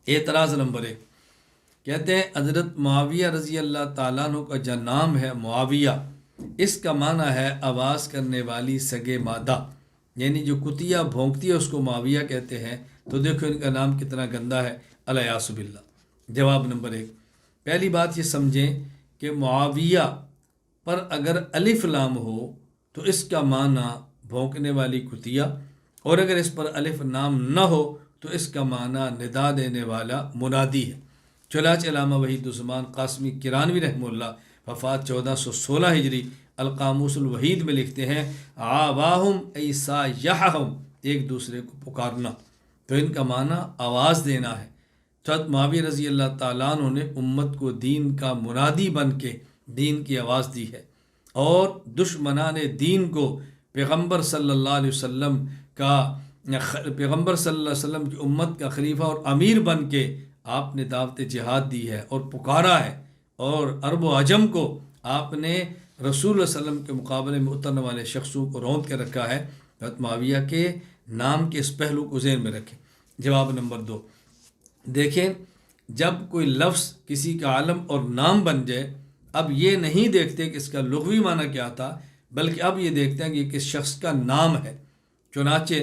اعتراض نمبر 1، کہتے ہیں حضرت معاویہ رضی اللہ تعالیٰ عنہ کا جو نام ہے معاویہ، اس کا معنی ہے آواز کرنے والی سگے مادہ، یعنی جو کتیا بھونکتی ہے اس کو معاویہ کہتے ہیں۔ تو دیکھو ان کا نام کتنا گندا ہے، الیاذ باللہ۔ جواب نمبر 1، پہلی بات یہ سمجھیں کہ معاویہ پر اگر الف لام ہو تو اس کا معنی بھونکنے والی کتیا، اور اگر اس پر الف نام نہ ہو تو اس کا معنی ندا دینے والا منادی ہے۔ چنانچہ علامہ وحید الزمان قاسمی کرانوی رحمہ اللہ وفات 1416 ہجری القاموس الوحید میں لکھتے ہیں آواہم ایسا یحہم، ایک دوسرے کو پکارنا، تو ان کا معنی آواز دینا ہے۔ حضرت معاویہ رضی اللہ تعالیٰ عنہ نے امت کو دین کا منادی بن کے دین کی آواز دی ہے، اور دشمنان دین کو پیغمبر صلی اللہ علیہ وسلم کی امت کا خلیفہ اور امیر بن کے آپ نے دعوت جہاد دی ہے اور پکارا ہے، اور عرب و عجم کو آپ نے رسول اللہ علیہ وسلم کے مقابلے میں اترنے والے شخصوں کو روند کے رکھا ہے۔ حضرت معاویہ کے نام کے اس پہلو کو ذہن میں رکھیں۔ جواب نمبر 2، دیکھیں جب کوئی لفظ کسی کا علم اور نام بن جائے، اب یہ نہیں دیکھتے کہ اس کا لغوی معنی کیا تھا، بلکہ اب یہ دیکھتے ہیں کہ یہ کس شخص کا نام ہے۔ چنانچہ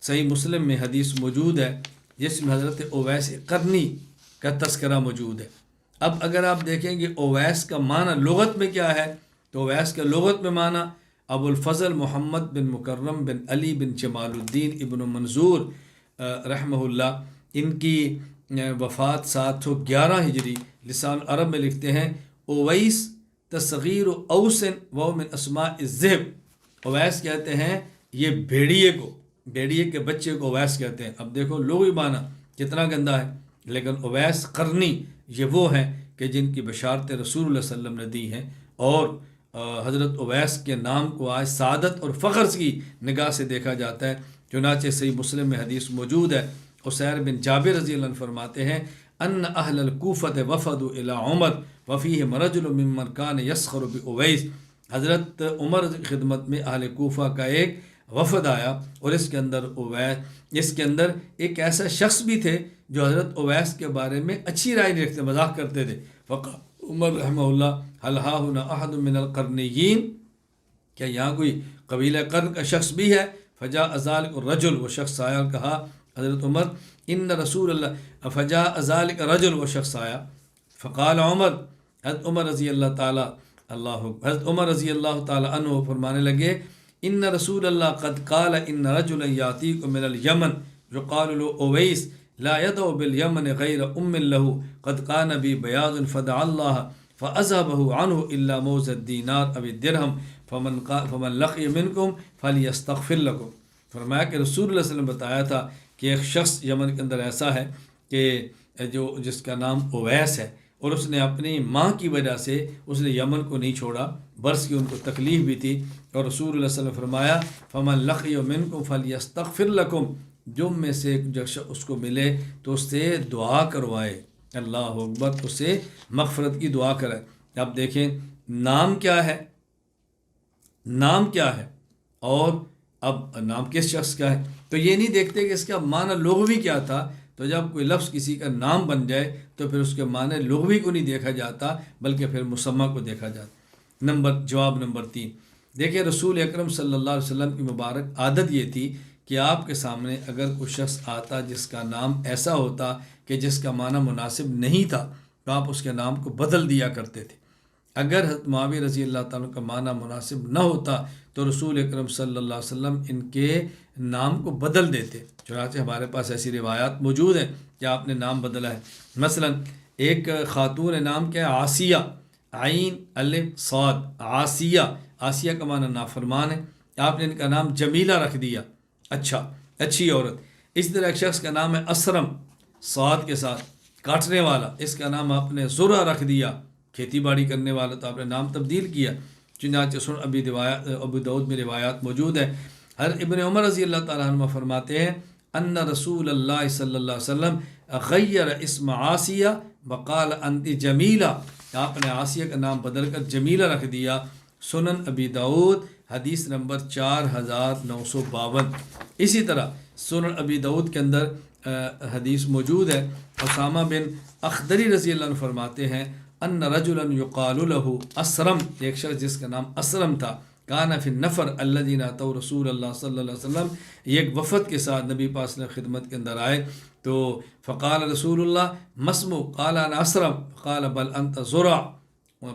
صحیح مسلم میں حدیث موجود ہے جس میں حضرت اویس قرنی کا تذکرہ موجود ہے۔ اب اگر آپ دیکھیں کہ اویس کا معنی لغت میں کیا ہے، تو اویس کا لغت میں معنی ابو الفضل محمد بن مکرم بن علی بن جمال الدین ابن منظور رحمہ اللہ، ان کی وفات 711 ہجری، لسان عرب میں لکھتے ہیں اویس تصغیر اوسن و من اسماء الذئب، اویس کہتے ہیں یہ بھیڑیے کے بچے کو اویس کہتے ہیں۔ اب دیکھو لغوی معنی کتنا گندا ہے، لیکن اویس قرنی یہ وہ ہیں کہ جن کی بشارت رسول اللہ صلی اللہ علیہ وسلم نے دی ہیں، اور حضرت اویس کے نام کو آج سعادت اور فخر کی نگاہ سے دیکھا جاتا ہے۔ چنانچہ صحیح مسلم میں حدیث موجود ہے، عسیر بن جابر رضی اللہ عنہ فرماتے ہیں ان اہل الکوفۃ وفدوا الی عمر وفیہم رجل ممن کان یسخر باویس، حضرت عمر کی خدمت میں اہل کوفہ کا ایک وفد آیا، اور اس کے اندر ایک ایسا شخص بھی تھے جو حضرت اویس کے بارے میں اچھی رائے نہیں رکھتے، مذاق کرتے تھے۔ فقال عمر رحمہ اللہ حل ها هنا احد من القرنیین، کیا یہاں کوئی قبیلہ قرن کا شخص بھی ہے؟ فجاء ذلک الرجل، وہ شخص آیا اور کہا حضرت عمر ان رسول اللہ، فجاء ذلک الرجل، وہ شخص آیا، فقال عمر، حضرت عمر رضی اللہ تعالی عنہ فرمانے لگے ان رسول اللہ قد قال ان رجلا یاتیکم من الیمن یقال له اویس لا يدعو بالیمن غیر ام له قد کان بی بیاض فدعا اللہ فاذهبه عنه الا موز الدینار او الدرہم فمن لقی منکم فلیستغفر لکم۔ فرمایا کہ رسول اللہ صلی اللہ علیہ وسلم نے بتایا تھا کہ ایک شخص یمن کے اندر ایسا ہے کہ جس کا نام اویس ہے، اور اس نے اپنی ماں کی وجہ سے اس نے یمن کو نہیں چھوڑا، برس کی ان کو تکلیف بھی تھی، اور رسول اللہ صلی اللہ علیہ وسلم نے فرمایا فمن لقی منکم فلیستغفر لکم، جو میں سے اس کو ملے تو اس سے دعا کروائے، اللہ اکبر، اس سے مغفرت کی دعا کرے۔ اب دیکھیں نام کیا ہے، اور اب نام کس شخص کا ہے، تو یہ نہیں دیکھتے کہ اس کا معنی لغوی کیا تھا۔ تو جب کوئی لفظ کسی کا نام بن جائے تو پھر اس کے معنی لغوی کو نہیں دیکھا جاتا، بلکہ پھر مسمى کو دیکھا جاتا۔ جواب نمبر 3، دیکھیں رسول اکرم صلی اللہ علیہ وسلم کی مبارک عادت یہ تھی کہ آپ کے سامنے اگر کوئی شخص آتا جس کا نام ایسا ہوتا کہ جس کا معنی مناسب نہیں تھا، تو آپ اس کے نام کو بدل دیا کرتے تھے۔ اگر حضرت معاویہ رضی اللہ تعالیٰ کا معنی مناسب نہ ہوتا تو رسول اکرم صلی اللہ علیہ وسلم ان کے نام کو بدل دیتے۔ چنانچہ ہمارے پاس ایسی روایات موجود ہیں کہ آپ نے نام بدلا ہے۔ مثلا ایک خاتون نام کیا ہے عاصیہ، عین الف صاد، عاصیہ کا معنی نافرمان ہے، آپ نے ان کا نام جمیلہ رکھ دیا، اچھی عورت۔ اسی طرح ایک شخص کا نام ہے اسرم، صاد کے ساتھ، کاٹنے والا، اس کا نام آپ نے زرہ رکھ دیا، کھیتی باڑی کرنے والا، تو آپ نے نام تبدیل کیا۔ چنانچہ ابو داؤد میں روایات موجود ہے۔ حضرت ابن عمر رضی اللہ تعالیٰ عنہ فرماتے ہیں ان رسول اللہ صلی اللہ علیہ وسلم غیر اسم عاصیہ وقال انت جمیلہ، آپ نے عاصیہ کا نام بدل کر جمیلہ رکھ دیا۔ سنن ابی داؤد حدیث نمبر 4952۔ اسی طرح سنن ابی داؤد کے اندر حدیث موجود ہے. اسامہ بن اخدری رضی اللہ عنہ فرماتے ہیں ان رجلا یقال له اسرم، ایک شخص جس کا نام اسرم تھا، کان فی النفر الذین اتوا رسول اللہ صلی اللہ علیہ وسلم، یہ ایک وفد کے ساتھ نبی پاک صلی اللہ علیہ وسلم خدمت کے اندر آئے تو فقال رسول اللہ مسمو، قال انا اسرم، قال بل انت زرع،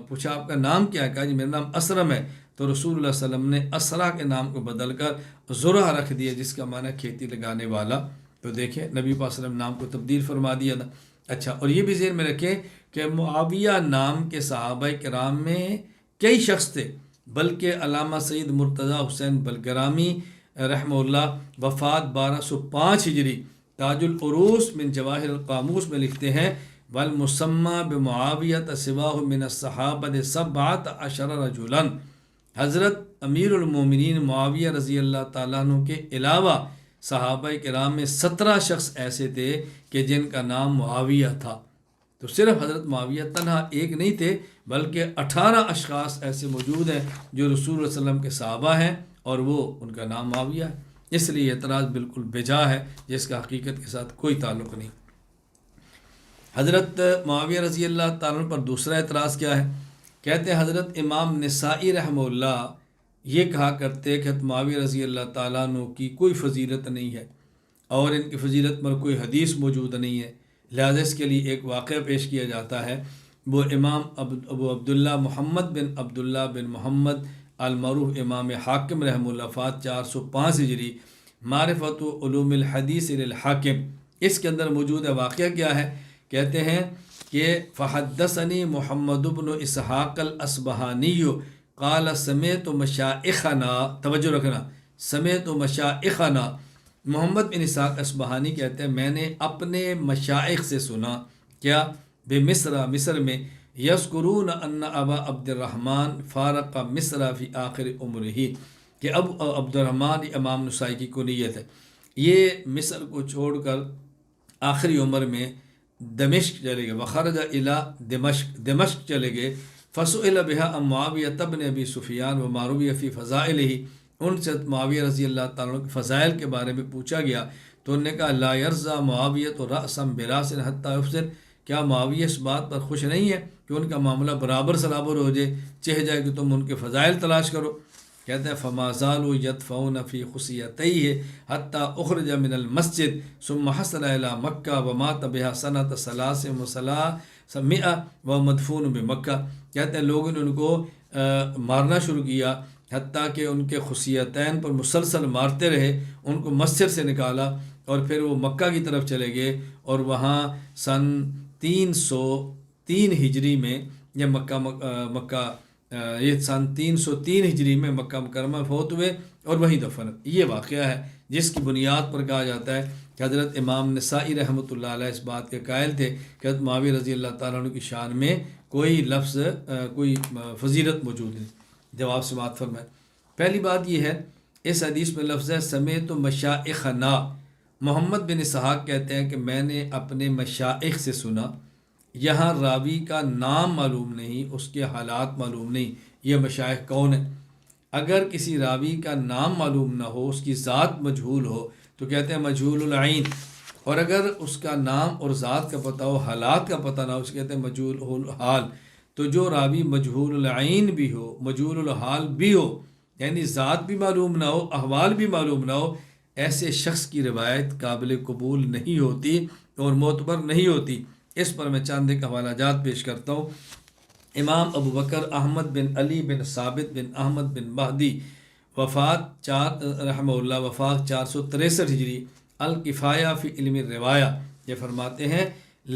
پوچھا آپ کا نام کیا ہے؟ کہا جی میرا نام اسرم ہے. تو رسول اللہ صلی اللہ علیہ وسلم نے اسرا کے نام کو بدل کر زرع رکھ دیا، جس کا معنی کھیتی لگانے والا. تو دیکھیں نبی پاک صلی اللہ علیہ وسلم نام کو تبدیل فرما دیا تھا. اچھا، اور یہ بھی ذہن میں رکھیں کہ معاویہ نام کے صحابہ کرام میں کئی شخص تھے، بلکہ علامہ سید مرتضیٰ حسین بلگرامی رحمہ اللہ وفات 1205 ہجری تاج العروس من جواہر القاموس میں لکھتے ہیں والمسمى بمعاویہ سواہ من الصحابہ 17 رجلا، حضرت امیر المومنین معاویہ رضی اللہ تعالیٰ عنہ کے علاوہ صحابہ کرام میں 17 شخص ایسے تھے کہ جن کا نام معاویہ تھا. تو صرف حضرت معاویہ تنہا ایک نہیں تھے، بلکہ 18 اشخاص ایسے موجود ہیں جو رسول اللہ علیہ وسلم کے صحابہ ہیں اور وہ ان کا نام معاویہ ہے. اس لیے اعتراض بالکل بجا ہے، جس کا حقیقت کے ساتھ کوئی تعلق نہیں. حضرت معاویہ رضی اللہ تعالیٰ پر دوسرا اعتراض کیا ہے؟ کہتے ہیں حضرت امام نسائی رحمہ اللہ یہ کہا کرتے کہ حضرت معاویہ رضی اللہ تعالیٰ عنہ کی کوئی فضیلت نہیں ہے اور ان کی فضیلت پر کوئی حدیث موجود نہیں ہے. لہذا اس کے لیے ایک واقعہ پیش کیا جاتا ہے. وہ امام ابو عبداللہ محمد بن عبداللہ بن محمد المعروف امام حاکم رحمہ اللہ وفات 405 ہجری، معرفت و علوم الحدیث للحاکم، اس کے اندر موجود ہے. واقعہ کیا ہے؟ کہتے ہیں کہ فحدثنی محمد بن اسحاق الاسبہانی قال سمعت مشائخنا، توجہ رکھنا، سمعت مشائخنا، محمد بن اسحاق اسبہانی کہتے ہیں میں نے اپنے مشائخ سے سنا، کیا؟ بے مصر میں، یذکرون ان ابا عبد الرحمن فارق مصر فی آخر عمرہ، کہ اب عبد الرحمن امام نسائی کی کنیت ہے، یہ مصر کو چھوڑ کر آخری عمر میں دمشق چلے گئے، وخرج الی دمشق چلے گئے. فسئل بها عن معاویہ بن ابی سفیان و معرویہ فی فضائلہ، ان سے معاویہ رضی اللہ تعالیٰ کے فضائل کے بارے میں پوچھا گیا تو انہوں نے کہا لا یرضى معاویہ رأسا براس حتی یفسر، کیا معاویہ اس بات پر خوش نہیں ہے کہ ان کا معاملہ برابر سرابر ہو جائے، چہ جائے کہ تم ان کے فضائل تلاش کرو. کہتے ہیں فما زالوا يدفعون في خصيتيه حتى اخرج من المسجد ثم حصل الى مکہ ومات بها سنة 300 ومدفون بمکہ. کہتے ہیں لوگوں نے ان کو مارنا شروع کیا حتیٰ کہ ان کے خصیتین پر مسلسل مارتے رہے، ان کو مسجد سے نکالا اور پھر وہ مکہ کی طرف چلے گئے اور وہاں سن 303 ہجری میں یہ مکہ یہ سن 303 ہجری میں مکہ مکرمہ فوت ہوئے اور وہیں دفن. یہ واقعہ ہے جس کی بنیاد پر کہا جاتا ہے کہ حضرت امام نسائی رحمۃ اللہ علیہ اس بات کے قائل تھے کہ حضرت معاویہ رضی اللہ تعالیٰ عنہ کی شان میں کوئی لفظ کوئی فضیلت موجود نہیں. جواب سے بات فرمائے. پہلی بات یہ ہے اس حدیث میں لفظ ہے سمیت مشائخنا، محمد بن اسحاق کہتے ہیں کہ میں نے اپنے مشائخ سے سنا. یہاں راوی کا نام معلوم نہیں، اس کے حالات معلوم نہیں، یہ مشائخ کون ہیں. اگر کسی راوی کا نام معلوم نہ ہو، اس کی ذات مجہول ہو تو کہتے ہیں مجہول العین، اور اگر اس کا نام اور ذات کا پتہ ہو، حالات کا پتہ نہ ہو، اس کہتے ہیں مجہول الحال. تو جو راوی مجہول العین بھی ہو، مجہول الحال بھی ہو، یعنی ذات بھی معلوم نہ ہو، احوال بھی معلوم نہ ہو، ایسے شخص کی روایت قابل قبول نہیں ہوتی اور معتبر نہیں ہوتی. اس پر میں چند ایک حوالہ جات پیش کرتا ہوں. امام ابو بکر احمد بن علی بن ثابت بن احمد بن مہدی وفات رحمہ اللہ وفات 463 ہجری، الکفایہ فی علم الروایہ، یہ فرماتے ہیں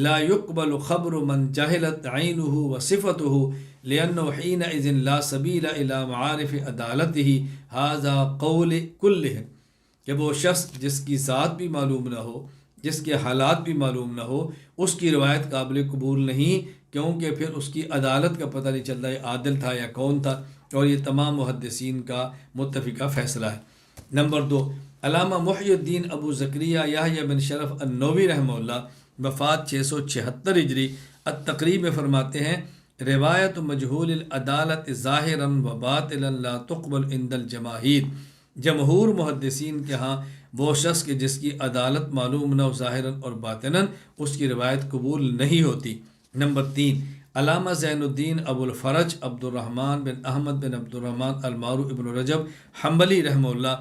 لا يقبل خبر من جہلت عینہ وصفتہ لأنہ حینئذ لا سبیل الی معارف عدالتہ ھذا قول کلہ، کہ وہ شخص جس کی ذات بھی معلوم نہ ہو، جس کے حالات بھی معلوم نہ ہو، اس کی روایت قابل قبول نہیں، کیونکہ پھر اس کی عدالت کا پتہ نہیں چلتا یہ عادل تھا یا کون تھا، اور یہ تمام محدثین کا متفقہ فیصلہ ہے. نمبر 2، علامہ محی الدین ابو زکریا یحییٰ بن شرف النووی رحمہ اللہ وفات 676 ہجری التقریب میں فرماتے ہیں روایت مجہول العدالت ظاہرا و باطلا لا تقبل عند الجماہیر. جمہور محدثین کے ہاں وہ شخص کہ جس کی عدالت معلوم نہ ہو ظاہراً اور باطناً، اس کی روایت قبول نہیں ہوتی۔ نمبر 3، علامہ زین الدین ابو الفرج عبد الرحمن بن احمد بن عبد الرحمن المعروف ابن رجب حنبلی رحمہ اللہ،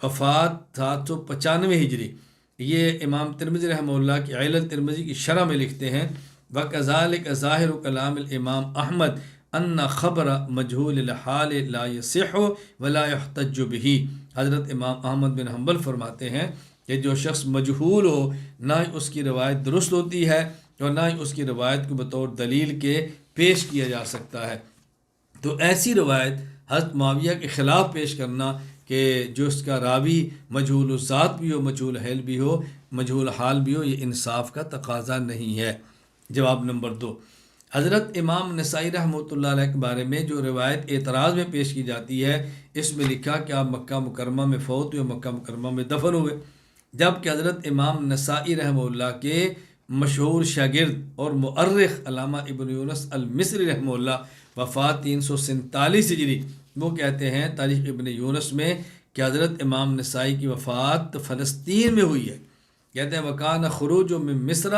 وفات 795 ہجری۔ یہ امام ترمذی رحمہ اللہ کی علل ترمذی کی شرح میں لکھتے ہیں، وَكَذَلِكَ ظَاهِرُ كَلَامِ الامام احمد ان خبر مجہول الحال لا يصح ولا يحتج به۔ حضرت امام احمد بن حنبل فرماتے ہیں کہ جو شخص مجہول ہو، نہ ہی اس کی روایت درست ہوتی ہے اور نہ ہی اس کی روایت کو بطور دلیل کے پیش کیا جا سکتا ہے۔ تو ایسی روایت حضرت معاویہ کے خلاف پیش کرنا کہ جو اس کا راوی مجہول الذات بھی ہو، مجہول حال بھی ہو، مجہول حال بھی ہو، یہ انصاف کا تقاضا نہیں ہے۔ جواب نمبر 2، حضرت امام نسائی رحمۃ اللہ علیہ کے بارے میں جو روایت اعتراض میں پیش کی جاتی ہے، اس میں لکھا کہ آپ مکہ مکرمہ میں فوت ہوئے، مکہ مکرمہ میں دفن ہوئے، جبکہ حضرت امام نسائی رحمہ اللہ کے مشہور شاگرد اور مؤرخ علامہ ابن یونس المصری رحمہ اللہ وفات 347 ہجری، وہ کہتے ہیں تاریخ ابن یونس میں کہ حضرت امام نسائی کی وفات فلسطین میں ہوئی ہے۔ کہتے ہیں وکان خروج من مصر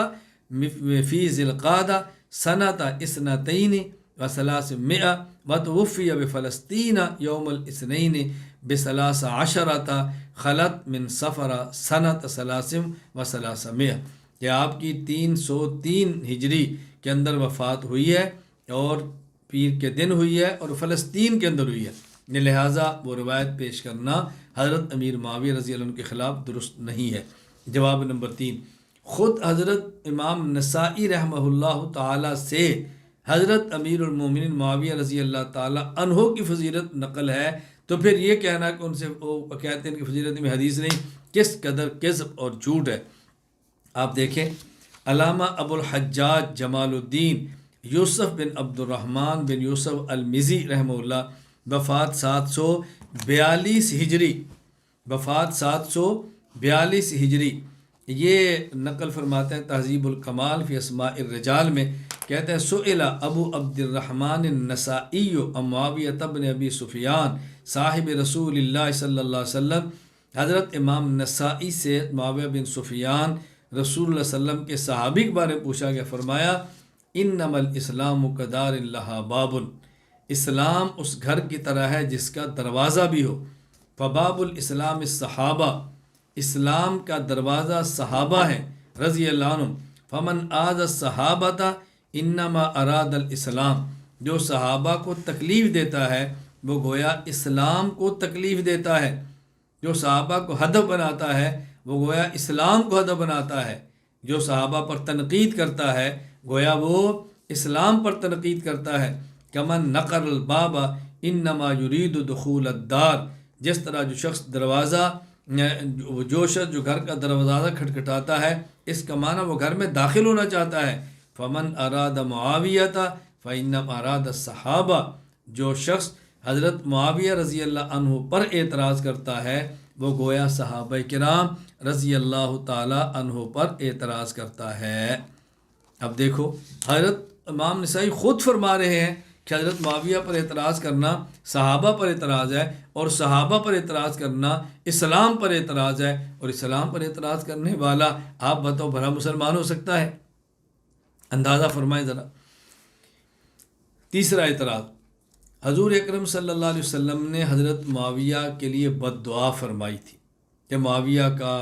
فی ذی القعدہ سنۃ اثنتین وثلاثمائہ وتوفی بفلسطین یوم الاثنین بثلاث عشرۃ خلت من صفر سنۃ ثلاث وثلاثمائہ، کہ آپ کی 303 ہجری کے اندر وفات ہوئی ہے اور پیر کے دن ہوئی ہے اور فلسطین کے اندر ہوئی ہے، لہٰذا وہ روایت پیش کرنا حضرت امیر معاویہ رضی اللہ عنہ کے خلاف درست نہیں ہے۔ جواب نمبر 3، خود حضرت امام نسائی رحمہ اللہ تعالیٰ سے حضرت امیر المومنین معاویہ رضی اللہ تعالیٰ عنہ کی فضیلت نقل ہے، تو پھر یہ کہنا کہ ان سے وہ کہتے ہیں کہ فضیلت میں حدیث نہیں، کس قدر کذب اور جھوٹ ہے۔ آپ دیکھیں علامہ ابو الحجاج جمال الدین یوسف بن عبد الرحمن بن یوسف المزی رحمہ اللہ وفات 742 ہجری، وفات 742 ہجری، یہ نقل فرماتے ہیں تہذیب الکمال فی اسماء الرجال میں، کہتے ہیں سئل ابو عبد الرحمن النسائی عن معاویہ بن ابی سفیان صاحب رسول اللہ صلی اللہ علیہ وسلم، حضرت امام نسائی سے معاویہ بن سفیان رسول اللہ صلی اللہ علیہ وسلم کے صحابی کے بارے میں پوچھا گیا، فرمایا انما الاسلام کدار لہا باب، اسلام اس گھر کی طرح ہے جس کا دروازہ بھی ہو، فباب الاسلام الصحابہ، اسلام کا دروازہ صحابہ ہے رضی اللہ عنہم، فمن آذى الصحابۃ انما اراد الاسلام، جو صحابہ کو تکلیف دیتا ہے وہ گویا اسلام کو تکلیف دیتا ہے، جو صحابہ کو ہدف بناتا ہے وہ گویا اسلام کو ہدف بناتا ہے، جو صحابہ پر تنقید کرتا ہے گویا وہ اسلام پر تنقید کرتا ہے، کمن نقر الباب انما یرید دخول الدار، جس طرح جو شخص جو گھر کا دروازہ کھٹکھٹاتا ہے، اس کا معنی وہ گھر میں داخل ہونا چاہتا ہے، فمن اراد معاویہ فانما اراد الصحابہ، جو شخص حضرت معاویہ رضی اللہ عنہ پر اعتراض کرتا ہے وہ گویا صحابہ کرام رضی اللہ تعالی عنہ پر اعتراض کرتا ہے۔ اب دیکھو حضرت امام نسائی خود فرما رہے ہیں کہ حضرت معاویہ پر اعتراض کرنا صحابہ پر اعتراض ہے، اور صحابہ پر اعتراض کرنا اسلام پر اعتراض ہے، اور اسلام پر اعتراض کرنے والا آپ بتاؤ بھلا مسلمان ہو سکتا ہے؟ اندازہ فرمائیں ذرا۔ تیسرا اعتراض، حضور اکرم صلی اللہ علیہ وسلم نے حضرت معاویہ کے لیے بد دعا فرمائی تھی کہ معاویہ کا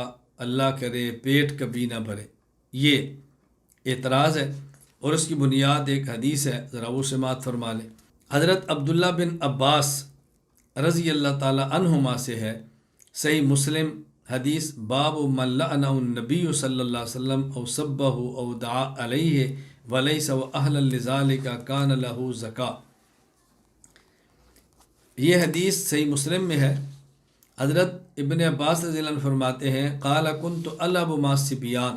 اللہ کرے پیٹ کبھی نہ بھرے، یہ اعتراض ہے، اور اس کی بنیاد ایک حدیث ہے، ذرا وہ سماعت فرما لیں۔ حضرت عبداللہ بن عباس رضی اللہ تعالی عنہما سے ہے، صحیح مسلم حدیث، باب من لعنہ النبی صلی اللہ علیہ وسلم او سبہ او دعا علیہ ولیس واہلا لذالک کان لہ زکا۔ یہ حدیث صحیح مسلم میں ہے۔ حضرت ابن عباس رضی اللہ عنہ فرماتے ہیں قال کنت العب مع الصبیان،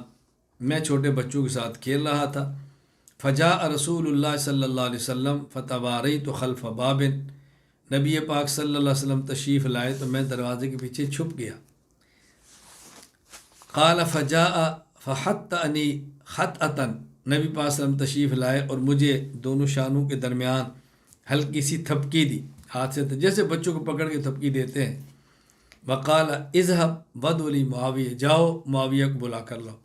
میں چھوٹے بچوں کے ساتھ کھیل رہا تھا، فجاء رسول اللہ صلی اللہ علیہ وسلم فتواریت خلف باب، نبی پاک صلی اللہ علیہ وسلم تشریف لائے تو میں دروازے کے پیچھے چھپ گیا۔ قال فجاء فحطنی خطأۃ، نبی پاک صلی اللہ علیہ وسلم تشریف لائے اور مجھے دونوں شانوں کے درمیان ہلکی سی تھپکی دی، ہاتھ سے، جیسے بچوں کو پکڑ کے تھپکی دیتے ہیں، وقال اذهب ودعو معاویہ، جاؤ معاویہ کو بلا کر لاؤ۔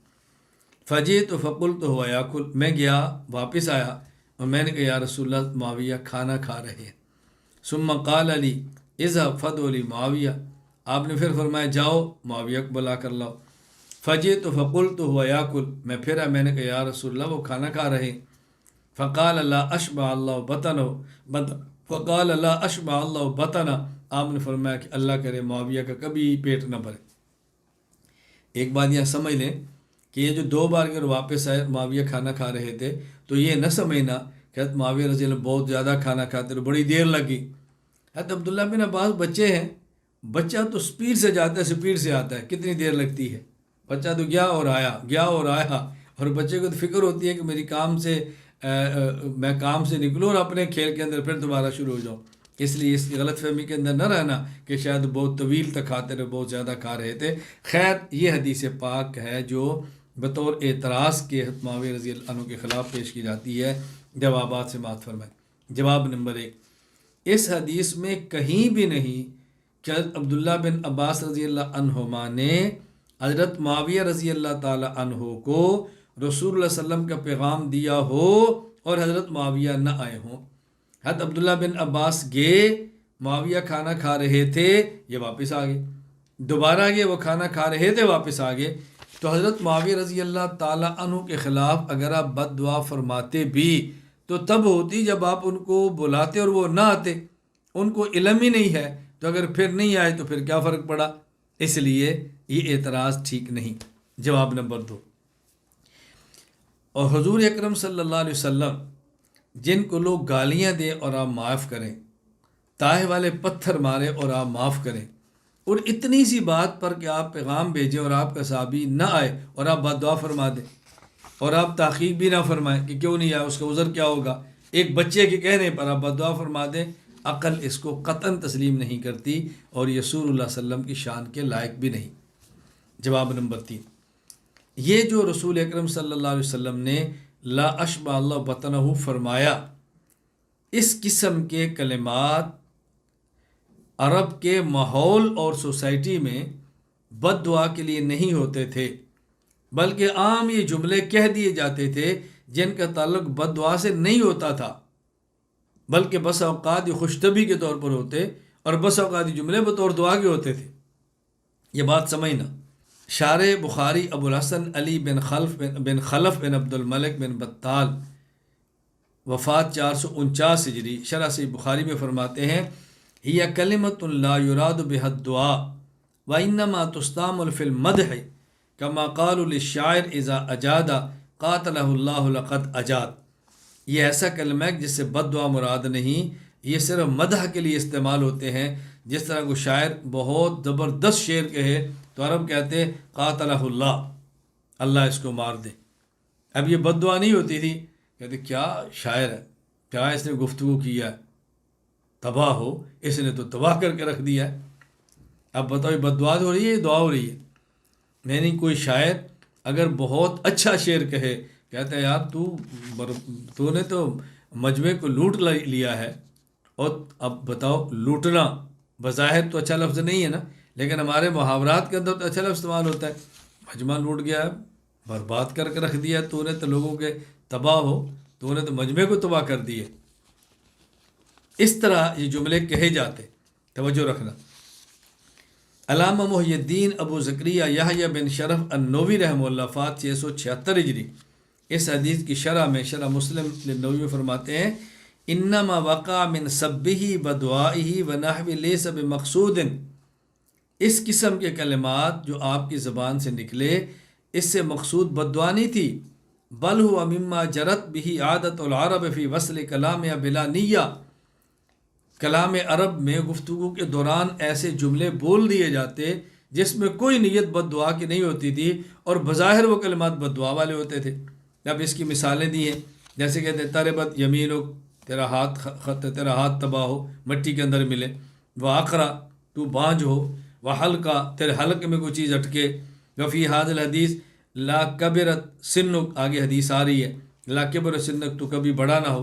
فجئت فقلت هو یاکل، میں گیا واپس آیا اور میں نے کہا یا رسول اللہ معاویہ کھانا کھا رہے ہیں۔ ثم قال علی اذهب فدعو معاویہ، آپ نے پھر فرمایا جاؤ معاویہ کو بلا کر لاؤ۔ فجئت فقلت هو یاکل، میں پھر میں نے کہا یا رسول اللہ وہ کھانا کھا رہے ہیں۔ فقال لا اشبع اللہ بطنہ، فقال لا اشبع اللہ بطنہ، آپ نے فرمایا کہ اللہ کرے معاویہ کا کبھی پیٹ نہ بھرے۔ ایک بات یہ سمجھ لیں کہ یہ جو 2 بار اگر واپس آئے معاویہ کھانا کھا رہے تھے تو یہ نہ سمجھنا کہ حضرت معاویہ رضی اللہ بہت زیادہ کھانا کھاتے رہے، بڑی دیر لگی۔ حضرت عبداللہ بن عباس بچے ہیں، بچہ تو سپیڈ سے جاتا ہے، سپیڈ سے آتا ہے، کتنی دیر لگتی ہے؟ بچہ تو گیا اور آیا، گیا اور آیا، اور بچے کو تو فکر ہوتی ہے کہ میری کام سے میں کام سے نکلوں اور اپنے کھیل کے اندر پھر دوبارہ شروع ہو جاؤں۔ اس لیے اس کی غلط فہمی کے اندر نہ رہنا کہ شاید بہت طویل تک کھاتے رہے، بہت زیادہ کھا رہے تھے۔ خیر یہ حدیث پاک ہے جو بطور اعتراض کے حضرت معاویہ رضی اللہ عنہ کے خلاف پیش کی جاتی ہے۔ جوابات سے بات فرمائیں۔ جواب نمبر 1، اس حدیث میں کہیں بھی نہیں کہ حضرت عبداللہ بن عباس رضی اللہ عنہما نے حضرت معاویہ رضی اللہ تعالی عنہ کو رسول اللہ صلی اللہ علیہ وسلم کا پیغام دیا ہو اور حضرت معاویہ نہ آئے ہوں۔ حضرت عبداللہ بن عباس گئے، معاویہ کھانا کھا رہے تھے، یہ واپس آ گئے، دوبارہ گئے، وہ کھانا کھا رہے تھے، واپس آ گئے۔ تو حضرت معاویہ رضی اللہ تعالی عنہ کے خلاف اگر آپ بد دعا فرماتے بھی تو تب ہوتی جب آپ ان کو بلاتے اور وہ نہ آتے، ان کو علم ہی نہیں ہے، تو اگر پھر نہیں آئے تو پھر کیا فرق پڑا؟ اس لیے یہ اعتراض ٹھیک نہیں۔ جواب نمبر 2، اور حضور اکرم صلی اللہ علیہ وسلم جن کو لوگ گالیاں دیں اور آپ معاف کریں، تاہے والے پتھر مارے اور آپ معاف کریں، اور اتنی سی بات پر کہ آپ پیغام بھیجیں اور آپ کا صحابی نہ آئے اور آپ بد دعا فرما دیں اور آپ تحقیق بھی نہ فرمائیں کہ کیوں نہیں آیا، اس کا عذر کیا ہوگا، ایک بچے کے کہنے پر آپ بد دعا فرما دیں، عقل اس کو قطعاً تسلیم نہیں کرتی اور یہ رسول اللہ صلی اللہ علیہ وسلم کی شان کے لائق بھی نہیں۔ جواب نمبر 3، یہ جو رسول اکرم صلی اللہ علیہ وسلم نے لا اشبع اللہ بطنہ فرمایا، اس قسم کے کلمات عرب کے ماحول اور سوسائٹی میں بد دعا کے لیے نہیں ہوتے تھے، بلکہ عام یہ جملے کہہ دیے جاتے تھے جن کا تعلق بد دعا سے نہیں ہوتا تھا، بلکہ بس اوقات یہ خوش طبعی کے طور پر ہوتے اور بس اوقات یہ جملے بطور دعا کے ہوتے تھے۔ یہ بات سمجھنا۔ شارح بخاری ابو الحسن علی بن خلف بن عبد الملک بن بطال، وفات 449 ہجری، شرح صحیح بخاری میں فرماتے ہیں ہی کلمۃ لا یراد بها الدعاء وانما تستعمل فی المدح کما قالوا للشاعر اذا اجاد قاتلہ اللہ لقد اجاد۔ یہ ایسا کلمہ ہے جس سے بد دعا مراد نہیں، یہ صرف مدح کے لیے استعمال ہوتے ہیں۔ جس طرح کو شاعر بہت زبردست شعر کہے تو عرب کہتے قاتلہ اللہ، اللہ اس کو مار دے۔ اب یہ بد دعا نہیں ہوتی تھی، کہتے کیا شاعر ہے، کیا اس نے گفتگو کیا ہے، تباہ ہو، اس نے تو تباہ کر کے رکھ دیا ہے۔ اب بتاؤ یہ بد دعا ہو رہی ہے، یہ دعا ہو رہی ہے؟ نہیں، کوئی شاعر اگر بہت اچھا شعر کہے، کہتا ہے یار تو نے تو مجمع کو لوٹ لیا ہے، اور اب بتاؤ لوٹنا بظاہر تو اچھا لفظ نہیں ہے نا، لیکن ہمارے محاورات کے اندر تو اچھا لفظ استعمال ہوتا ہے، مجمع لوٹ گیا ہے، برباد کر کے رکھ دیا، تو نے تو لوگوں کے تباہ ہو، تو نے تو مجمع کو تباہ کر دیے۔ اس طرح یہ جملے کہے جاتے، توجہ رکھنا۔ علامہ محی الدین ابو زکریہ یحییٰ بن شرف النووی رحمہ اللہ، وفات 676 ہجری، اس حدیث کی شرح میں شرح مسلم للنووی فرماتے ہیں انما وقع من سبہ بدعائہ ونحو لیس بمقصود، اس قسم کے کلمات جو آپ کی زبان سے نکلے اس سے مقصود بد دعا نہیں تھی، بل ہوا مما جرت بہ عادت العرب فی وصل کلام بلا نیہ، کلام عرب میں گفتگو کے دوران ایسے جملے بول دیے جاتے جس میں کوئی نیت بد دعا کی نہیں ہوتی تھی اور بظاہر وہ کلمات بد دعا والے ہوتے تھے۔ اب اس کی مثالیں دی ہیں، جیسے کہتے ہیں تربت یمینک، تیرا ہاتھ تباہ ہو، مٹی کے اندر ملے، وآخرا، تو بانجھ ہو، وحلقہ، تیرے حلق میں کوئی چیز اٹکے، وفی ھذا الحدیث لا کبرت سنک، آگے حدیث آ رہی ہے لا کبر سنک، تو کبھی بڑا نہ ہو۔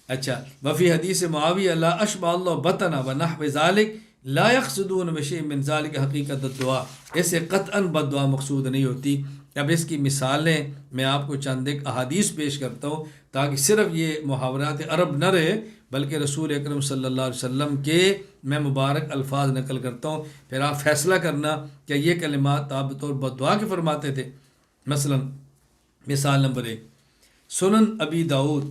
اچھا، وفی حدیث معاویہ لا اشبع اللہ بطنہ ونحو ذالک لا یقصدون بشیء من ذلک حقیقت الدعا، اسے قطعاً بد دعا مقصود نہیں ہوتی۔ اب اس کی مثالیں میں آپ کو چند ایک احادیث پیش کرتا ہوں تاکہ صرف یہ محاورات عرب نہ رہے بلکہ رسول اکرم صلی اللہ علیہ وسلم کے میں مبارک الفاظ نقل کرتا ہوں، پھر آپ فیصلہ کرنا کہ یہ کلمات آپ بطور بد دعا کے فرماتے تھے۔ مثلا مثال نمبر 1، سنن ابی داؤد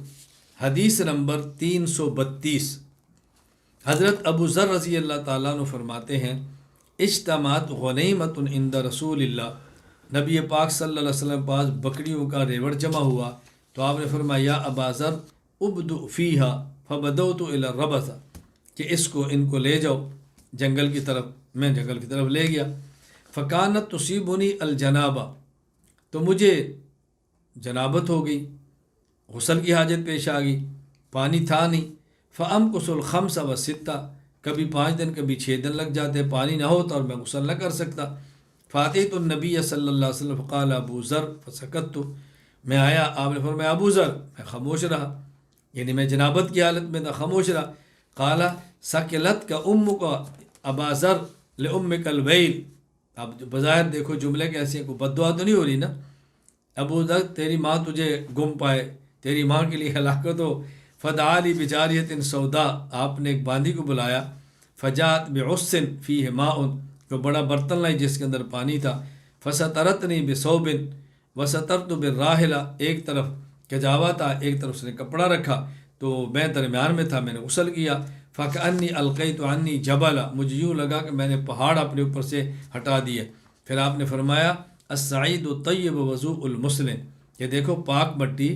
حدیث نمبر 332، حضرت ابو ذر رضی اللہ تعالیٰ عنہ فرماتے ہیں اجتماعت غنیمت عند رسول اللہ، نبی پاک صلی اللہ علیہ وسلم پاس بکریوں کا ریوڑ جمع ہوا تو آپ نے فرمایا یا ابا ذر ابدؤ فیہا فبدؤت الی الربث، کہ ان کو لے جاؤ جنگل کی طرف۔ میں جنگل کی طرف لے گیا، فکانت تصیبنی الجنابہ، تو مجھے جنابت ہو گئی، غسل کی حاجت پیش آ گئی، پانی تھا نہیں۔ فامکث الخمس والستہ، کبھی 5 دن کبھی 6 دن لگ جاتے، پانی نہ ہوتا اور میں غسل نہ کر سکتا۔ فاتیت النبی صلی اللہ علیہ وسلم فقال ابو ذر فسکت، میں آیا، آپ نے فرمایا ابو ذر، میں خاموش رہا، یعنی میں جنابت کی حالت میں تھا، خاموش رہا۔ قال سکلت کا امک ابا ذر لامک الویل، اب بظاہر دیکھو جملے کیسے ہیں، کوئی بد دعا تو نہیں ہو رہی نا، ابو ذر تیری ماں تجھے گم پائے، تیری ماں کے لیے ہلاکت ہو۔ فدعا لی بجاریۃ سودا، آپ نے ایک باندھی کو بلایا، فجاءت بعص فیہ ماء، جو بڑا برتن لائی جس کے اندر پانی تھا۔ فسترتنی بثوب وسترت بالراحلہ، ایک طرف کجاوا تھا ایک طرف اس نے کپڑا رکھا، تو میں درمیان میں تھا، میں نے غسل کیا۔ فکأنی القیت عنی جبلا، مجھے یوں لگا کہ میں نے پہاڑ اپنے اوپر سے ہٹا دیا۔ پھر آپ نے فرمایا السعید الطیب وضوء المسلم، کہ دیکھو پاک مٹی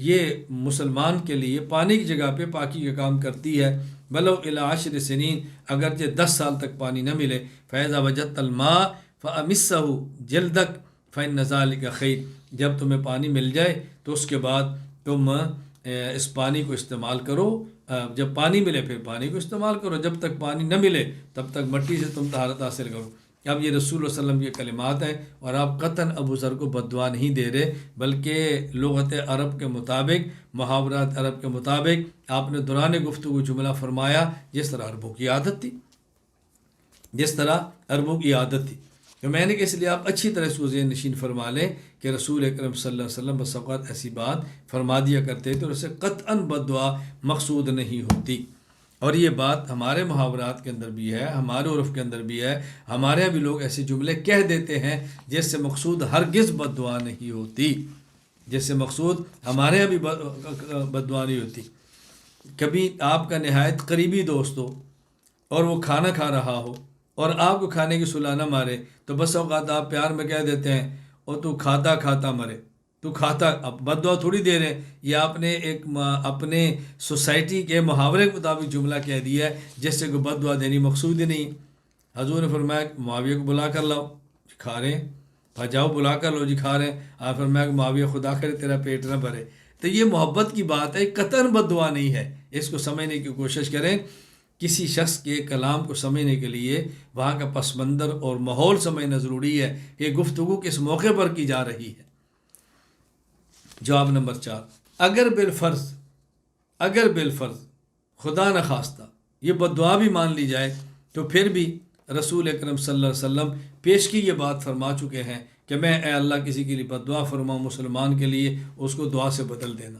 یہ مسلمان کے لیے پانی کی جگہ پہ پاکی کا کام کرتی ہے۔ ولو الی 10 سنین، اگرچہ 10 سال تک پانی نہ ملے۔ فاذا وجدت الماء فامسہ جلدک فإن ذلک خیر، جب تمہیں پانی مل جائے تو اس کے بعد تم اس پانی کو استعمال کرو، جب پانی ملے پھر پانی کو استعمال کرو، جب تک پانی نہ ملے تب تک مٹی سے تم طہارت حاصل کرو۔ اب یہ رسول اللہ صلی اللہ علیہ وسلم کے کلمات ہیں، اور آپ قطعاً ابو ذر کو بد دعا نہیں دے رہے، بلکہ لغت عرب کے مطابق، محاورات عرب کے مطابق آپ نے دوران گفتگو جملہ فرمایا جس طرح عربوں کی عادت تھی، جس طرح عربوں کی عادت تھی۔ تو میں نے کہ اس لیے آپ اچھی طرح اس کو ذہن نشین فرما لیں کہ رسول اکرم صلی اللہ علیہ وسلم بس اوقات ایسی بات فرما دیا کرتے تھے اور اسے قطعاً بد دعا مقصود نہیں ہوتی۔ اور یہ بات ہمارے محاورات کے اندر بھی ہے، ہمارے عرف کے اندر بھی ہے، ہمارے یہاں بھی لوگ ایسے جملے کہہ دیتے ہیں جس سے مقصود ہرگز بد دعا نہیں ہوتی، جس سے مقصود ہمارے یہاں بھی بد دعا نہیں ہوتی۔ کبھی آپ کا نہایت قریبی دوست ہو اور وہ کھانا کھا رہا ہو اور آپ کو کھانے کی صلاح نہ مارے تو بس اوقات آپ پیار میں کہہ دیتے ہیں اور تو کھاتا کھاتا مرے، تو کھاتا، اب بد دعا تھوڑی دے رہے ہیں، یہ آپ نے ایک اپنے سوسائٹی کے محاورے کے مطابق جملہ کہہ دیا ہے جس سے کوئی بد دعا دینی مقصود ہی نہیں ہے۔ حضور نے فرمایا معاویہ کو بلا کر لاؤ، جی کھا رہے ہیں، جاؤ بلا کر لو، جی کھا رہے ہیں۔ آپ فرمایا کہ معاویہ خدا کرے تیرا پیٹ نہ بھرے، تو یہ محبت کی بات ہے، قطعاً بد دعا نہیں ہے۔ اس کو سمجھنے کی کوشش کریں، کسی شخص کے کلام کو سمجھنے کے لیے وہاں کا پس منظر اور ماحول سمجھنا ضروری ہے کہ گفتگو کس موقع پر کی جا رہی ہے۔ جواب نمبر 4، اگر بالفرض خدا نخواستہ یہ بد دعا بھی مان لی جائے تو پھر بھی رسول اکرم صلی اللہ علیہ وسلم پیش کی یہ بات فرما چکے ہیں کہ میں اے اللہ کسی کے لیے بد دعا فرماؤں مسلمان کے لیے، اس کو دعا سے بدل دینا،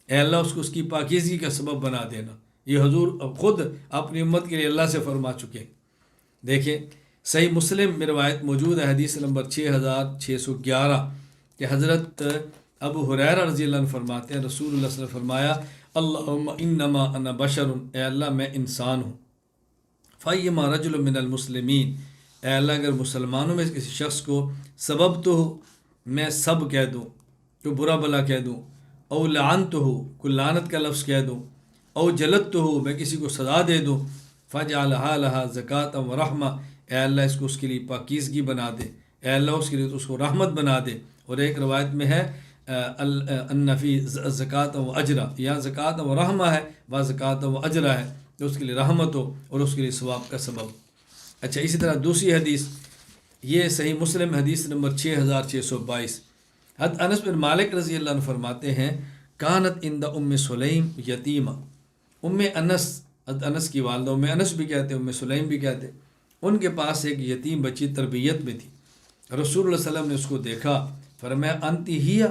اے اللہ اس کی پاکیزگی کا سبب بنا دینا، یہ حضور خود اپنی امت کے لیے اللہ سے فرما چکے ہیں۔ دیکھیں صحیح مسلم میں روایت موجود ہے، حدیث نمبر 6611 کہ حضرت ابو ہریرہ رضی اللہ عنہ فرماتے ہیں رسول اللہ صلی اللہ علیہ وسلم فرمایا اللہم انما انا بشر، اے اللہ میں انسان ہوں، فایما رجل من المسلمین، اے اللہ اگر مسلمانوں میں کسی شخص کو سبب تو ہو، میں سب کہہ دوں، تو برا بلا کہہ دوں، او لعنت ہو، کوئی لعنت کا لفظ کہہ دوں، او جلت تو ہو، میں کسی کو سزا دے دوں، فجعلھا لھا زکاۃ و رحمہ، اے اللہ اس کو اس کے لیے پاکیزگی بنا دے، اے اللہ اس کے لیے تو اس کو رحمت بنا دے۔ اور ایک روایت میں ہے ان فی زکاۃ و اجرا، یا زکاۃ و رحمہ ہے و زکاۃ و اجرا ہے، تو اس کے لیے رحمت ہو اور اس کے لیے ثواب کا سبب۔ اچھا اسی طرح دوسری حدیث، یہ صحیح مسلم حدیث نمبر 6622، حضرت انس بن مالک رضی اللہ عنہ فرماتے ہیں کانت عند ام سلیم یتیمہ، ام انس انس کی والدہ انس بھی کہتے ام سلیم بھی کہتے، ان کے پاس ایک یتیم بچی تربیت میں تھی۔ رسول اللہ صلی اللہ علیہ وسلم نے اس کو دیکھا، فرمایا انتی ہیا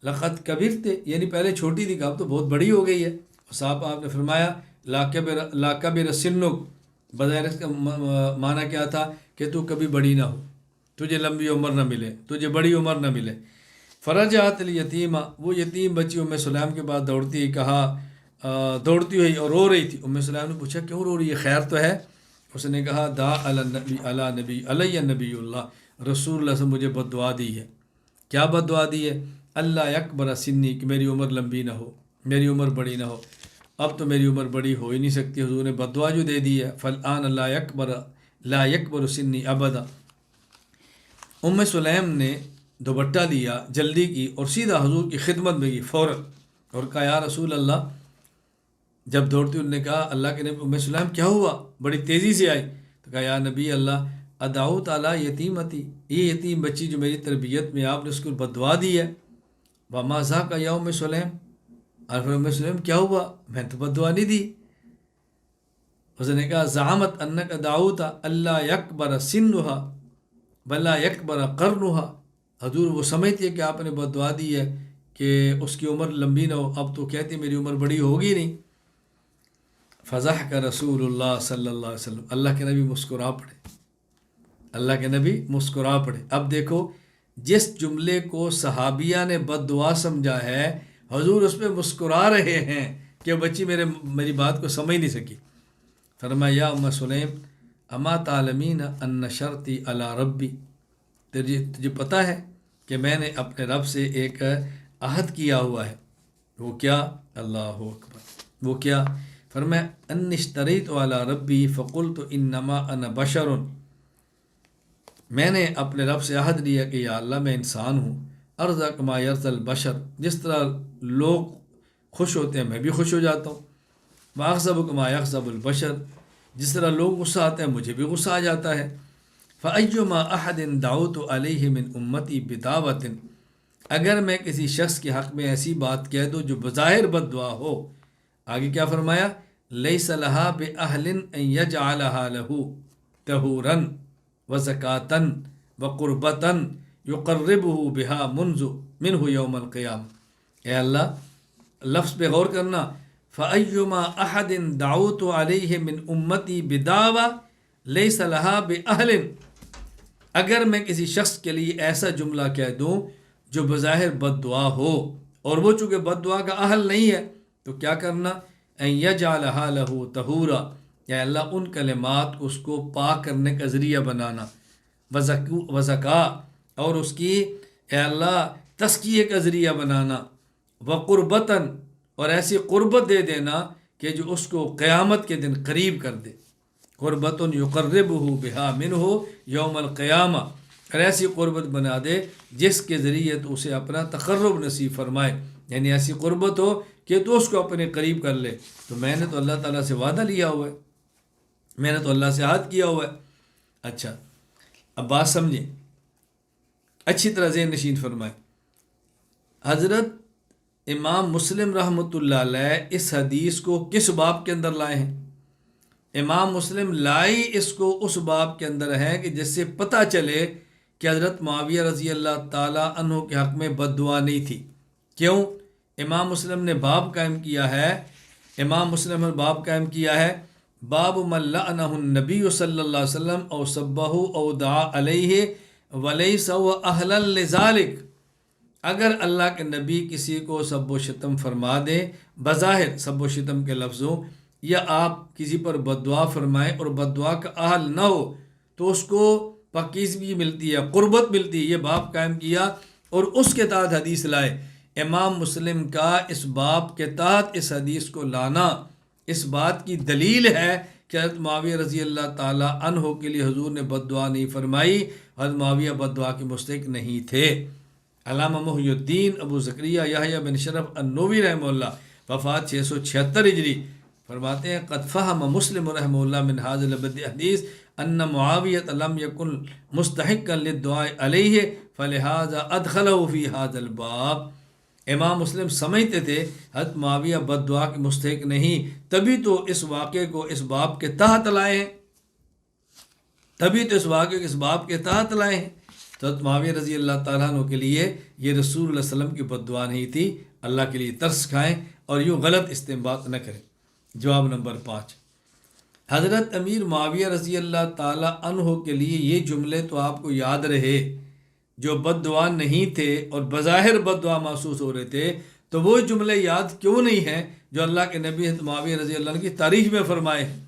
لقد کبرت، یعنی پہلے چھوٹی تھی کہ اب تو بہت بڑی ہو گئی ہے۔ صاحب آپ نے فرمایا لا کبر سنک، بظاہر اس کا معنی کیا تھا کہ تو کبھی بڑی نہ ہو، تجھے لمبی عمر نہ ملے، تجھے بڑی عمر نہ ملے۔ فرجعت الیتیمہ، وہ یتیم بچی ام سلیم کے بعد دوڑتی ہوئی دوڑتی ہوئی اور رو رہی تھی۔ ام سلیم نے پوچھا کیوں رو رہی ہے، خیر تو ہے؟ اس نے کہا دا علی نبی اللہ، رسول اللہ سے مجھے بد دعا دی ہے۔ کیا بد دعا دی ہے؟ اللہ یکبر سنی، کہ میری عمر لمبی نہ ہو، میری عمر بڑی نہ ہو۔ اب تو میری عمر بڑی ہو ہی نہیں سکتی، حضور نے بد دعا جو دے دی ہے، فالآن لا یکبر سنی ابدا۔ ام سلیم نے دوپٹہ لیا، جلدی کی اور سیدھا حضور کی خدمت میں گئی فوراً، اور کہا یا رسول اللہ۔ جب دوڑتی انہوں نے کہا اللہ کے نبی، ام سلیم کیا ہوا؟ بڑی تیزی سے آئی تو کہا یا نبی اللہ ادعوت علی یتیمتی، یہ یتیم بچی جو میری تربیت میں آپ نے اس کو بد دعا دی ہے۔ وما ذاک یا ام سلیم، اور ام سلیم کیا ہوا؟ میں تو بد دعا نہیں دی۔ اس نے کہا زعمت انک دعوت اللہ یکبر سنھا بلا یکبر قرنھا، حضور وہ سمجھتی ہے کہ آپ نے بد دعا دی ہے کہ اس کی عمر لمبی نہ ہو، اب تو کہتی میری عمر بڑی ہوگی نہیں۔ فضحک رسول اللہ صلی اللہ علیہ وسلم، اللہ کے نبی مسکرا پڑے، اللہ کے نبی مسکرا پڑے۔ اب دیکھو جس جملے کو صحابیہ نے بد دعا سمجھا ہے، حضور اس پہ مسکرا رہے ہیں کہ بچی میری بات کو سمجھ نہیں سکی۔ فرمایا یا ام سلیم اما تعلمین ان شرطی علی ربی، تجھے پتہ ہے کہ میں نے اپنے رب سے ایک عہد کیا ہوا ہے۔ وہ کیا؟ اللہ اکبر، وہ کیا؟ فرمایا ان اشتریت علی ربی فقلت انما انا بشر، میں نے اپنے رب سے عہد لیا کہ یا اللہ میں انسان ہوں، ارضا کما یرضی البشر، جس طرح لوگ خوش ہوتے ہیں میں بھی خوش ہو جاتا ہوں، واغضب کما یغضب البشر، جس طرح لوگ غصہ آتے ہیں مجھے بھی غصہ آ جاتا ہے۔ فأیما احد دعوت علیہ من امتی بدعوۃ، اگر میں کسی شخص کے حق میں ایسی بات کہہ دوں جو بظاہر بد دعا ہو، آگے کیا فرمایا؟ لیس لہا باہل ان یجعلہا لہ طہورا وزکاۃ وقربۃ یقربہ بہا منہ یوم القیامہ۔ اے اللہ، لفظ پہ غور کرنا، فأیما احد دعوت علیہ من امتی بدعوۃ لیس لہا باہل، اگر میں کسی شخص کے لیے ایسا جملہ کہہ دوں جو بظاہر بد دعا ہو، اور وہ چونکہ بد دعا کا اہل نہیں ہے، تو کیا کرنا؟ ان یجعلہا لہ طہورا، یا اللہ ان کلمات کو اس کو پاک کرنے کا ذریعہ بنانا، وزکا، اور اس کی اے اللہ تزکیے کا ذریعہ بنانا، وقربتاً، اور ایسی قربت دے دینا کہ جو اس کو قیامت کے دن قریب کر دے، قربت یقربہ بہا منہ یوم القیامہ، اور ایسی قربت بنا دے جس کے ذریعے تو اسے اپنا تقرب نصیب فرمائے، یعنی ایسی قربت ہو کہ تو اس کو اپنے قریب کر لے۔ تو میں نے تو اللہ تعالیٰ سے وعدہ لیا ہوا ہے، میں نے تو اللہ سے عہد کیا ہوا ہے۔ اچھا اب بات سمجھیں، اچھی طرح ذہن نشین فرمائیں۔ حضرت امام مسلم رحمۃ اللہ علیہ اس حدیث کو کس باب کے اندر لائے ہیں؟ امام مسلم لائی اس کو اس باب کے اندر ہے کہ جس سے پتہ چلے کہ حضرت معاویہ رضی اللہ تعالیٰ عنہ کے حق میں بد دعا نہیں تھی۔ کیوں؟ امام مسلم نے باب قائم کیا ہے، امام مسلم نے باب قائم کیا ہے، باب من لعنہ النبی صلی اللہ علیہ وسلم او سبہ او دعا علیہ ولیس هو اہلا لذالک، اگر اللہ کے نبی کسی کو سب و شتم فرما دے بظاہر سب و شتم کے لفظوں، یا آپ کسی پر بد دعا فرمائیں اور بد دعا کا اہل نہ ہو، تو اس کو پاکیزگی ملتی ہے، قربت ملتی ہے، یہ باب قائم کیا اور اس کے تحت حدیث لائے۔ امام مسلم کا اس باب کے تحت اس حدیث کو لانا اس بات کی دلیل ہے کہ حضرت معاویہ رضی اللہ تعالیٰ عنہ کے لیے حضور نے بد دعا نہیں فرمائی، حضرت معاویہ بد دعا کے مستحق نہیں تھے۔ علامہ محی الدین ابو زکریا یحییٰ بن شرف النووی رحمہ اللہ، وفات 676 ہجری، فرماتے ہیں قد فہم مسلم رحمہ اللہ من ھذا الحدیث ان معاویہ لم یکن مستحقا للدعاء علیہ فلہذا ادخلہ فی ھذا الباب۔ امام مسلم سمجھتے تھے حضرت معاویہ بد دعا کے مستحق نہیں، تبھی تو اس واقعے کو اس باب کے تحت لائے ہیں، تو حضرت معاویہ رضی اللہ تعالیٰ عنہ کے لیے یہ رسول اللہ علیہ وسلم کی بد دعا نہیں تھی۔ اللہ کے لیے ترس کھائیں اور یوں غلط استنباط نہ کریں۔ جواب نمبر 5، حضرت امیر معاویہ رضی اللہ تعالیٰ عنہ کے لیے یہ جملے تو آپ کو یاد رہے جو بد دعا نہیں تھے اور بظاہر بد دعا محسوس ہو رہے تھے، تو وہ جملے یاد کیوں نہیں ہیں جو اللہ کے نبی حضرت معاویہ رضی اللہ عنہ کی تاریخ میں فرمائے ہیں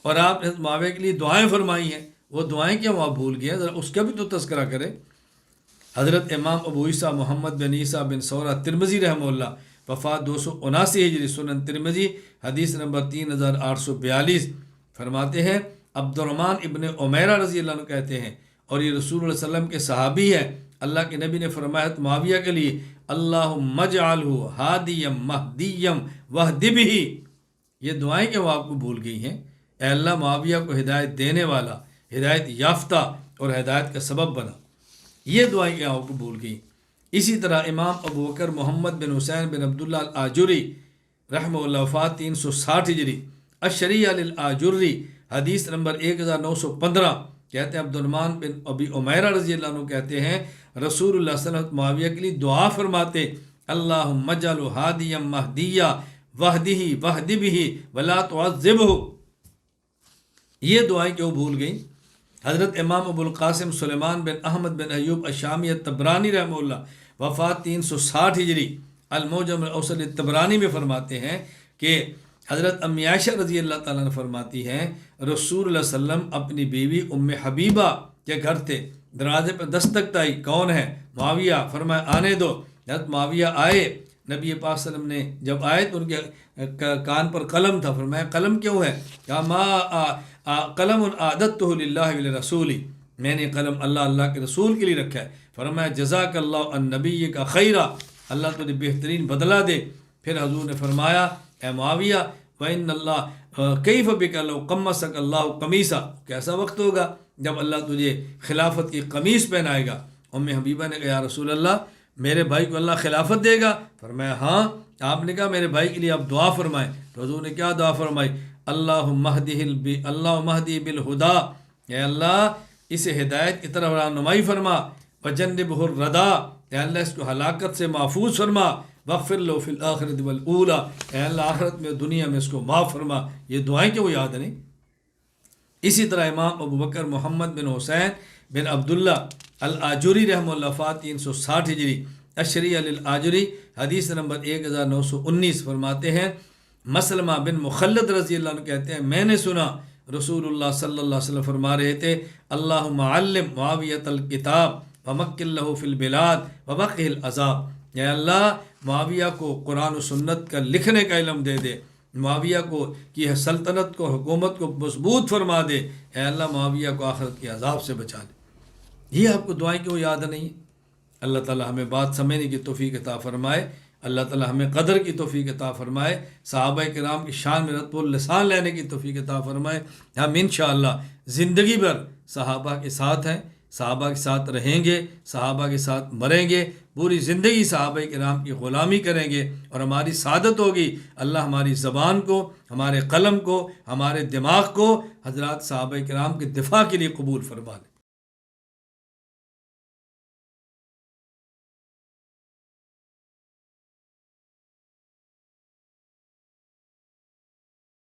اور آپ نے حضرت معاویہ کے لیے دعائیں فرمائی ہیں؟ وہ دعائیں کیا آپ بھول گئے ہیں؟ ذرا اس کا بھی تو تذکرہ کریں۔ حضرت امام ابو عیسیٰ محمد بن عیسیٰ بن ثورہ ترمذی رحمہ اللہ، وفات 279 ہجری، سنن ترمذی حدیث نمبر 3842، فرماتے ہیں عبد الرحمن ابن عمیرہ رضی اللہ عنہ کہتے ہیں، اور یہ رسول اللہ صلی اللہ علیہ وسلم کے صحابی ہے، اللہ کے نبی نے فرمایا معاویہ کے لیے اللہم اجعلہ ہادیم مہدیم واہد بہ، یہ دعائیں کہ وہ آپ کو بھول گئی ہیں؟ اے اللہ معاویہ کو ہدایت دینے والا، ہدایت یافتہ اور ہدایت کا سبب بنا، یہ دعائیں کہ آپ کو بھول گئی۔ اسی طرح امام ابو بکر محمد بن حسین بن عبداللہ الآجری رحمہ اللہ، وفات 360 ہجری، الشریعہ للآجری حدیث نمبر 1915، کہتے ہیں عبد الرحمن بن ابی عمیرہ رضی اللہ عنہ کہتے ہیں رسول اللہ صلی اللہ علیہ وسلم معاویہ کے لیے دعا فرماتے اللہم اجعلہ ہادیا مہدیا واہدہ واہد بہ ولا تعذبہ، یہ دعائیں کہ وہ بھول گئیں۔ حضرت امام ابو القاسم سلیمان بن احمد بن ایوب الشامی الطبرانی رحمہ اللہ، وفات 360 ہجری، المعجم الاوسط الطبرانی میں فرماتے ہیں کہ حضرت امی عائشہ رضی اللہ تعالیٰ نے فرماتی ہیں رسول اللہ صلی اللہ علیہ وسلم اپنی بیوی ام حبیبہ کے گھر تھے، دروازے پر دستک آئی، کون ہے؟ معاویہ، فرمایا آنے دو۔ حضرت معاویہ آئے، نبی پاک صلی اللہ علیہ وسلم نے جب آئے تو ان کے کان پر قلم تھا، فرمایا قلم کیوں ہے؟ کہا ما قلم عادتہ للہ ولرسولہ، میں نے قلم اللہ کے رسول کے لیے رکھا ہے۔ فرمایا جزاک اللہ عن نبی کا خیرہ، اللہ تجھے بہترین بدلہ دے۔ پھر حضور نے فرمایا اے معاویہ وَإِنَّ اللَّهَ كَيْفَ بِكَ لَوْ قَمَّسَكَ اللَّهُ قَمِيصًا، کیسا وقت ہوگا جب اللہ تجھے خلافت کی قمیص پہنائے گا؟ ام حبیبہ نے کہا یا رسول اللہ میرے بھائی کو اللہ خلافت دے گا؟ فرمایا ہاں۔ آپ نے کہا میرے بھائی کے لیے آپ دعا فرمائیں، تو حضور نے کیا دعا فرمائی؟ اللہم اہدہ بالہدا، اے اللہ اسے ہدایت کی طرف رہنمائی فرما، وجنبہ الردی، اے اللہ اس کو ہلاکت سے محفوظ فرما، واغفر لہ فی الآخرۃ والاولی، اے اللہ آخرت میں دنیا میں اس کو معاف فرما۔ یہ دعائیں کہ وہ یاد نہیں؟ اسی طرح امام ابو بکر محمد بن حسین بن عبداللہ الآجری رحمہ اللہ، وفات 360 ہجری، الشریعہ للآجری حدیث نمبر 1919، فرماتے ہیں مسلمہ بن مخلد رضی اللہ عنہ کہتے ہیں میں نے سنا رسول اللہ صلی اللہ علیہ وسلم فرما رہے تھے اللہم علم معاویۃ الکتاب ومکن لہ فی البلاد وبقہ العذاب، اے اللہ معاویہ کو قرآن و سنت کا لکھنے کا علم دے دے، معاویہ کو کی سلطنت کو، حکومت کو مضبوط فرما دے، اے اللہ معاویہ کو آخرت کے عذاب سے بچا دے۔ یہ آپ کو دعائیں کیوں یاد نہیں؟ اللہ تعالی ہمیں بات سمجھنے کی توفیق عطا فرمائے، اللہ تعالی ہمیں قدر کی توفیق عطا فرمائے، صحابہ کرام کی شان میں رتب اللسان لینے کی توفیق عطا فرمائے۔ ہم انشاءاللہ زندگی بھر صحابہ کے ساتھ ہیں، صحابہ کے ساتھ رہیں گے، صحابہ کے ساتھ مریں گے، پوری زندگی صحابہ کرام کی غلامی کریں گے اور ہماری سعادت ہوگی۔ اللہ ہماری زبان کو، ہمارے قلم کو، ہمارے دماغ کو حضرات صحابہ کرام کے دفاع کے لیے قبول فرما لے۔